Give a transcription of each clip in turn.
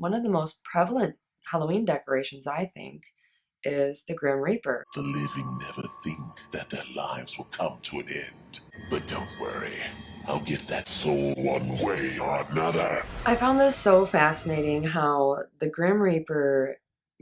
One of the most prevalent Halloween decorations, I think, is the Grim Reaper. The living never think that their lives will come to an end. But don't worry, I'll get that soul one way or another. I found this so fascinating how the Grim Reaper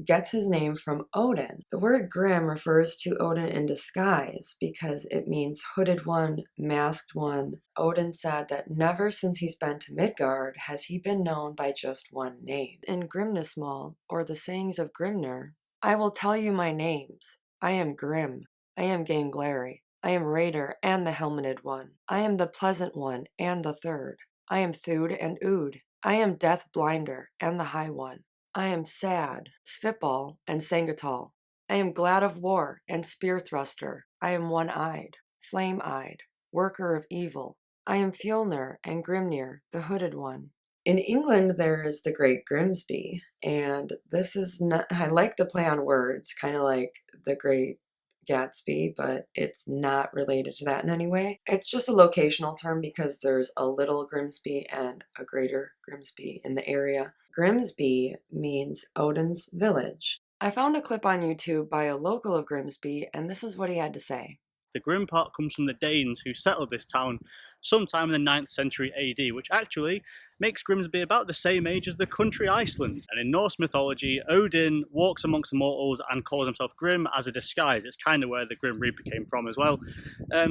gets his name from Odin. The word Grim refers to Odin in disguise because it means hooded one, masked one. Odin said that never since he's been to Midgard has he been known by just one name. In Grimnismal, or the sayings of Grimner, I will tell you my names. I am Grim. I am Gangleri. I am Raider and the Helmeted One. I am the Pleasant One and the Third. I am Thud and Ood. I am Death Blinder and the High One. I am Sad, Svipal, and Sangatal. I am Glad of War and Spear Thruster. I am One-Eyed, Flame-Eyed, Worker of Evil. I am Fjolnir and Grimnir, the Hooded One. In England, there is the Great Grimsby, and this is not, I like the play on words, kind of like the Great Gatsby, but it's not related to that in any way. It's just a locational term because there's a little Grimsby and a greater Grimsby in the area. Grimsby means Odin's village. I found a clip on YouTube by a local of Grimsby, and this is what he had to say. The Grim part comes from the Danes who settled this town sometime in the 9th century AD, which actually makes Grimsby about the same age as the country Iceland. And in Norse mythology, Odin walks amongst the mortals and calls himself Grim as a disguise. It's kind of where the Grim Reaper came from as well.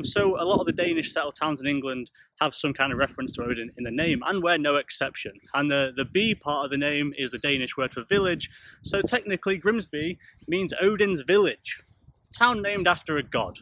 So a lot of the Danish settled towns in England have some kind of reference to Odin in the name, and we're no exception. And the B part of the name is the Danish word for village, so technically Grimsby means Odin's village. Town named after a god.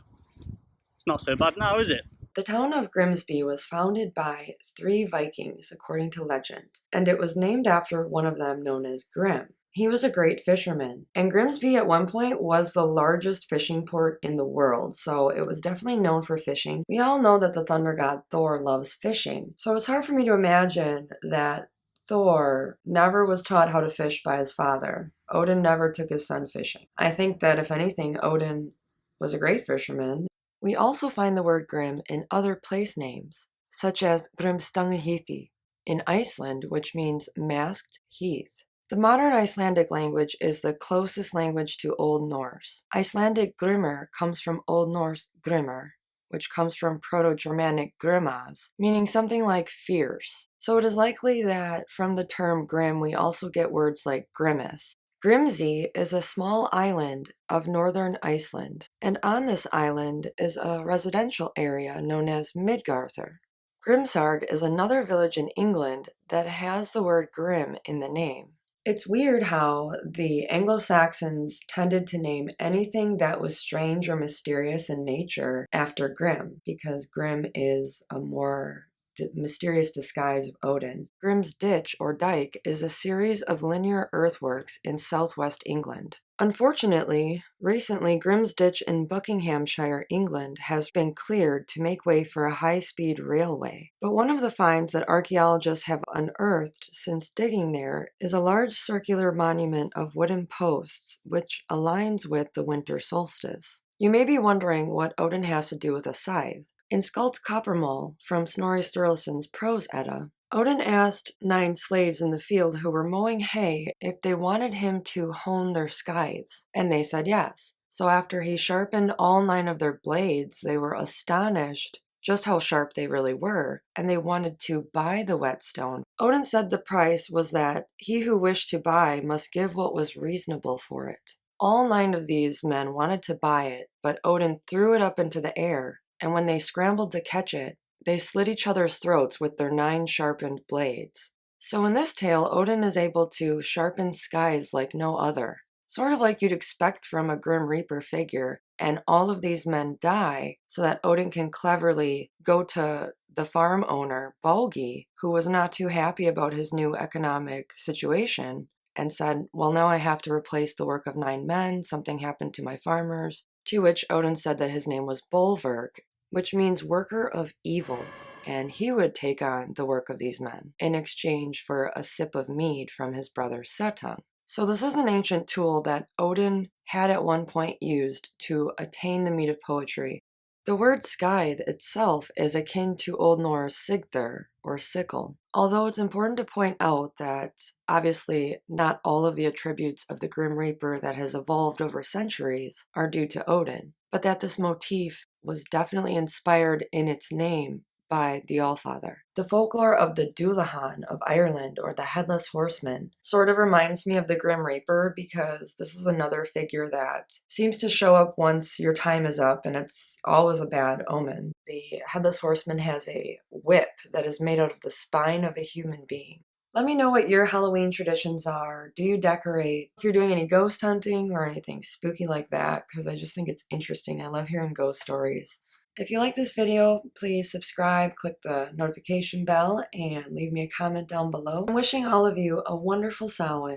Not so bad now, is it? The town of Grimsby was founded by 3 Vikings, according to legend, and it was named after one of them known as Grim. He was a great fisherman, and Grimsby at one point was the largest fishing port in the world, so it was definitely known for fishing. We all know that the thunder god Thor loves fishing, so it's hard for me to imagine that Thor never was taught how to fish by his father. Odin never took his son fishing. I think that if anything, Odin was a great fisherman. We also find the word Grim in other place names, such as Grimstangaheathi in Iceland, which means masked heath. The modern Icelandic language is the closest language to Old Norse. Icelandic Grimmer comes from Old Norse Grimmer, which comes from Proto-Germanic grimas, meaning something like fierce. So it is likely that from the term grim we also get words like grimace. Grimsey is a small island of northern Iceland, and on this island is a residential area known as Midgarthur. Grimsarg is another village in England that has the word grim in the name. It's weird how the Anglo-Saxons tended to name anything that was strange or mysterious in nature after Grim, because Grim is a more mysterious disguise of Odin. Grim's Ditch, or Dyke, is a series of linear earthworks in southwest England. Unfortunately, recently Grim's Ditch in Buckinghamshire, England, has been cleared to make way for a high-speed railway. But one of the finds that archaeologists have unearthed since digging there is a large circular monument of wooden posts, which aligns with the winter solstice. You may be wondering what Odin has to do with a scythe. In Skald's Coppermole, from Snorri Sturluson's Prose Edda, Odin asked 9 slaves in the field who were mowing hay if they wanted him to hone their scythes, and they said yes. So after he sharpened all 9 of their blades, they were astonished just how sharp they really were, and they wanted to buy the whetstone. Odin said the price was that he who wished to buy must give what was reasonable for it. All 9 of these men wanted to buy it, but Odin threw it up into the air, and when they scrambled to catch it, they slit each other's throats with their 9 sharpened blades. So in this tale, Odin is able to sharpen scythes like no other, sort of like you'd expect from a Grim Reaper figure, and all of these men die so that Odin can cleverly go to the farm owner, Bogi, who was not too happy about his new economic situation, and said, well, now I have to replace the work of 9 men, something happened to my farmers, to which Odin said that his name was Bolverk, which means worker of evil, and he would take on the work of these men in exchange for a sip of mead from his brother Suttung. So this is an ancient tool that Odin had at one point used to attain the meat of poetry. The word scythe itself is akin to Old Norse scythe or sickle, although it's important to point out that obviously not all of the attributes of the Grim Reaper that has evolved over centuries are due to Odin, but that this motif was definitely inspired in its name by the Allfather. The folklore of the Dullahan of Ireland, or the Headless Horseman, sort of reminds me of the Grim Reaper because this is another figure that seems to show up once your time is up, and it's always a bad omen. The Headless Horseman has a whip that is made out of the spine of a human being. Let me know what your Halloween traditions are. Do you decorate? If you're doing any ghost hunting or anything spooky like that, because I just think it's interesting. I love hearing ghost stories. If you like this video, please subscribe, click the notification bell, and leave me a comment down below. I'm wishing all of you a wonderful Samhain.